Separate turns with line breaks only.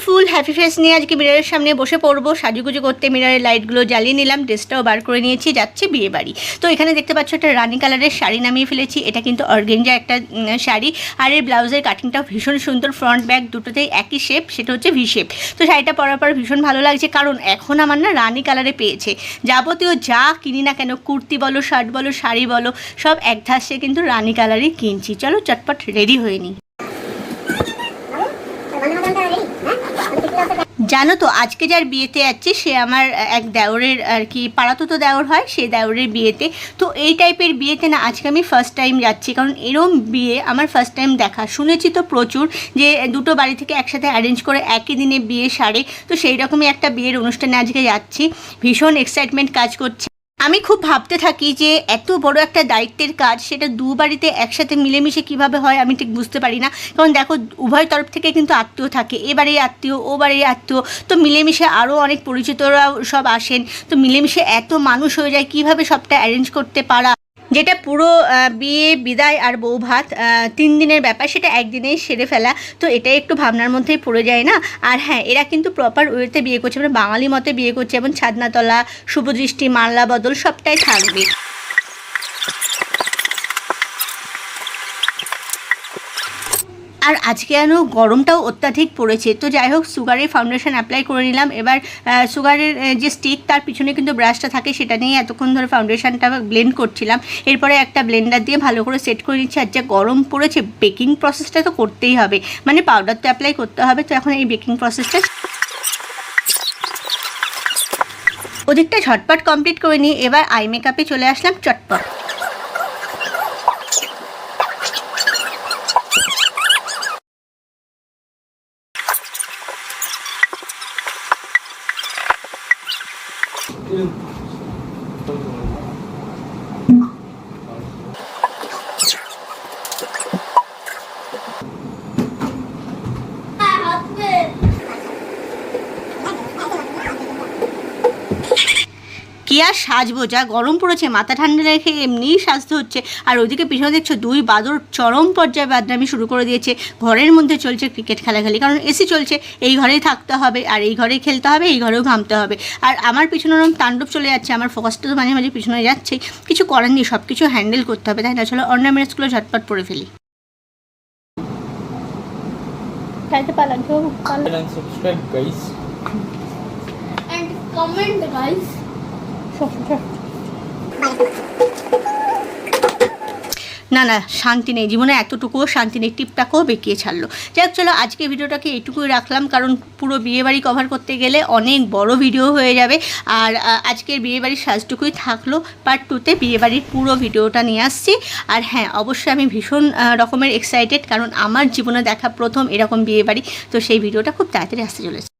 ফুল happy face নিয়ে আজকে মিররের সামনে বসে পড়বো, সাজুগুজু করতে মিররের লাইটগুলো জ্বালিয়ে নিলাম, ড্রেসটাও বার করে নিয়েছি, যাচ্ছে বিয়ে বাড়ি। তো এখানে দেখতে পাচ্ছ একটা রানি কালারের শাড়ি নামিয়ে ফেলেছি। এটা কিন্তু অর্গেঞ্জা একটা শাড়ি, আর এর ব্লাউজের কাটিংটাও ভীষণ সুন্দর, ফ্রন্ট ব্যাক দুটোতেই একই শেপ, সেটা হচ্ছে ভি শেপ। তো শাড়িটা পরার পর ভীষণ ভালো লাগছে, কারণ এখন আমার না রানি কালারে পেয়েছে। যাবতীয় যা কিনি না কেন, কুর্তি বলো, শার্ট বলো, শাড়ি বলো, সব এক ধাসে কিন্তু রানি কালারই কিনছি। চলো চটপট রেডি হয়ে নিই। জানো তো আজকে যার বিয়েতে যাচ্ছি সে আমার এক দেওরের আর কি পাড়াতো তো দেওর হয়, সেই দেওরের বিয়েতে। তো এই টাইপের বিয়েতে না আজকে আমি ফার্স্ট টাইম যাচ্ছি, কারণ এরম বিয়ে আমার ফার্স্ট টাইম দেখা। শুনেছি তো প্রচুর যে দুটো বাড়ি থেকে একসাথে অ্যারেঞ্জ করে একই দিনে বিয়ে সারে, তো সেই রকমই একটা বিয়ের অনুষ্ঠানে আজকে যাচ্ছি। ভীষণ এক্সাইটমেন্ট কাজ করছে। আমি খুব ভাবতে থাকি যে এত বড় একটা দায়িত্বের কাজ, সেটা দু বাড়িতে একসাথে মিলেমিশে কিভাবে হয় আমি ঠিক বুঝতে পারি না। কারণ দেখো উভয় তরফ থেকে কিন্তু আত্মীয় থাকে, এবারে আত্মীয় ও বাড়ির আত্মীয়, তো মিলেমিশে আরও অনেক পরিচিতরাও সব আসেন। তো মিলেমিশে এত মানুষ হয়ে যায়, কিভাবে সবটা অ্যারেঞ্জ করতে পারা, যেটা পুরো বিয়ে বিদায় আর বউ ভাত 3 দিনের ব্যাপার, সেটা একদিনেই সেরে ফেলা। তো এটাই একটু ভাবনার মধ্যেই পড়ে যায় না। আর হ্যাঁ, এরা কিন্তু প্রপার ওয়েতে বিয়ে করছে, মানে বাঙালি মতে বিয়ে করছে, এবং ছাদনাতলা, শুভদৃষ্টি, মাল্লা বদল সবটাই থাকবে। আর আজকে যেন গরমটাও অত্যাধিক পড়েছে। তো যাই হোক, সুগারের ফাউন্ডেশন অ্যাপ্লাই করে নিলাম। এবার সুগারের যে স্টিক, তার পিছনে কিন্তু ব্রাশটা থাকে, সেটা নিয়ে এতক্ষণ ধরে ফাউন্ডেশনটা ব্লেন্ড করছিলাম। এরপরে একটা ব্লেন্ডার দিয়ে ভালো করে সেট করে নিচ্ছি। আর যা গরম পড়েছে, বেকিং প্রসেসটা তো করতেই হবে, মানে পাউডার তো অ্যাপ্লাই করতে হবে। তো এখন এই বেকিং প্রসেসটা ওদিকটা ঝটপট কমপ্লিট করে নিই। এবার আই মেকআপে চলে আসলাম চটপট। কি আর সাজবো, যা গরম পড়েছে, মাথা ঠান্ডা রেখে এমনিই সাজতে হচ্ছে। আর ওইদিকে পিছনে দেখছো দুই বাদর চরম পর্যায়ে বাদরামি শুরু করে দিয়েছে। ঘরের মধ্যে চলছে ক্রিকেট খেলাখালি, কারণ এসি চলছে, এই ঘরেই থাকতে হবে, আর এই ঘরেই খেলতে হবে, এই ঘরেও ঘামতে হবে। আর আমার পিছনে ওরকম তাণ্ডব চলে যাচ্ছে, আমার ফোকাসটা তো মাঝে মাঝে পিছনে যাচ্ছেই। কিছু করার নেই, সব কিছু হ্যান্ডেল করতে হবে, তাই না? চলো অর্নামেন্টসগুলো ঝটপট পরে ফেলি।
Subscribe guys
and comment guys.
না না, শান্তি নেই জীবনে, এতটুকুও শান্তি নেই, টিপটাকেও বেঁকিয়ে ছাড়লো। যাক চলো, আজকে ভিডিওটাকে এইটুকুই রাখলাম, কারণ পুরো বিয়েবাড়ি কভার করতে গেলে অনেক বড় ভিডিও হয়ে যাবে। আর আজকের বিয়েবাড়ির সাজটুকুই থাকলো, পার্ট 2তে বিয়েবাড়ির পুরো ভিডিওটা নিয়ে আসছি। আর হ্যাঁ, অবশ্যই আমি ভীষণ রকমের এক্সাইটেড, কারণ আমার জীবনে দেখা প্রথম এরকম বিয়েবাড়ি। তো সেই ভিডিওটা খুব তাড়াতাড়ি আসতে চলেছে।